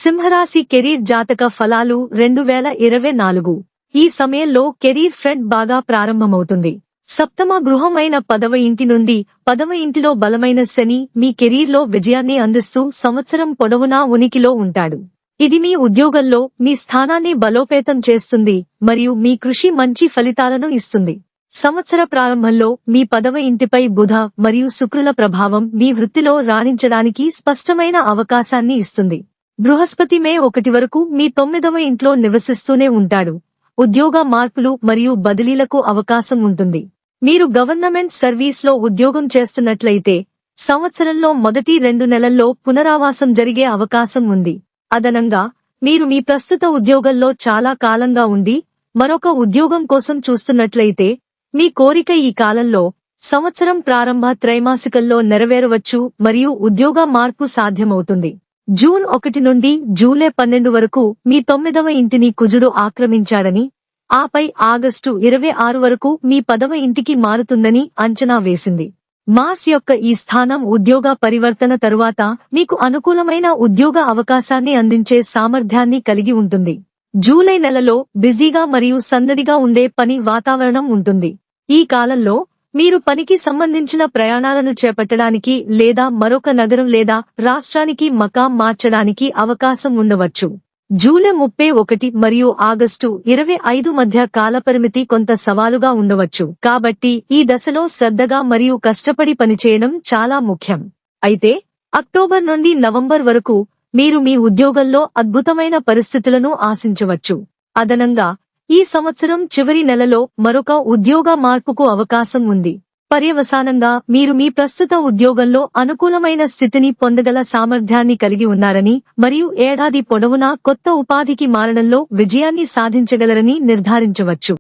సింహరాశి కెరీర్ జాతక ఫలాలు 2024 ఈ సమయంలో కెరీర్ ఫ్రంట్ బాగా ప్రారంభమవుతుంది. సప్తమ గృహమైన 10వ ఇంటి నుండి 10వ ఇంటిలో బలమైన శని మీ కెరీర్లో విజయాన్ని అందిస్తూ సంవత్సరం పొడవునా ఉనికిలో ఉంటాడు. ఇది మీ ఉద్యోగంలో మీ స్థానాన్ని బలోపేతం చేస్తుంది మరియు మీ కృషి మంచి ఫలితాలను ఇస్తుంది. సంవత్సర ప్రారంభంలో మీ 10వ ఇంటిపై బుధ మరియు శుక్రుల ప్రభావం మీ వృత్తిలో రాణించడానికి స్పష్టమైన అవకాశాన్ని ఇస్తుంది. బృహస్పతి మే 1 వరకు మీ 9వ ఇంట్లో నివసిస్తూనే ఉంటాడు. ఉద్యోగ మార్పులు మరియు బదిలీలకు అవకాశం ఉంటుంది. మీరు గవర్నమెంట్ సర్వీస్లో ఉద్యోగం చేస్తున్నట్లయితే సంవత్సరంలో మొదటి 2 నెలల్లో పునరావాసం జరిగే అవకాశం ఉంది. అదనంగా మీరు మీ ప్రస్తుత ఉద్యోగంలో చాలా కాలంగా ఉండి మరొక ఉద్యోగం కోసం చూస్తున్నట్లయితే మీ కోరిక ఈ కాలంలో సంవత్సరం ప్రారంభ త్రైమాసికంలో నెరవేరవచ్చు మరియు ఉద్యోగ మార్పు సాధ్యమవుతుంది. జూన్ 1 నుండి జూలై 12 వరకు మీ 9వ ఇంటిని కుజుడు ఆక్రమించాడని, ఆపై ఆగస్టు 26 వరకు మీ 10వ ఇంటికి మారుతుందని అంచనా వేసింది. మార్స్ యొక్క ఈ స్థానం ఉద్యోగ పరివర్తన తరువాత మీకు అనుకూలమైన ఉద్యోగ అవకాశాన్ని అందించే సామర్థ్యాన్ని కలిగి ఉంటుంది. జూలై నెలలో బిజీగా మరియు సందడిగా ఉండే పని వాతావరణం ఉంటుంది. ఈ కాలంలో మీరు పనికి సంబంధించిన ప్రయాణాలను చేపట్టడానికి లేదా మరొక నగరం లేదా రాష్ట్రానికి మకాం మార్చడానికి అవకాశం ఉండవచ్చు. జూలై 31 మరియు ఆగస్టు 25 మధ్య కాలపరిమితి కొంత సవాలుగా ఉండవచ్చు. కాబట్టి ఈ దశలో శ్రద్ధగా మరియు కష్టపడి పనిచేయడం చాలా ముఖ్యం. అయితే అక్టోబర్ నుండి నవంబర్ వరకు మీరు మీ ఉద్యోగంలో అద్భుతమైన పరిస్థితులను ఆశించవచ్చు. అదనంగా ఈ సంవత్సరం చివరి నెలలో మరొక ఉద్యోగ మార్పుకు అవకాశం ఉంది. పర్యవసానంగా మీరు మీ ప్రస్తుత ఉద్యోగంలో అనుకూలమైన స్థితిని పొందగల సామర్థ్యాన్ని కలిగి ఉన్నారని మరియు ఏడాది పొడవునా కొత్త ఉపాధికి మారడంలో విజయాన్ని సాధించగలరని నిర్ధారించవచ్చు.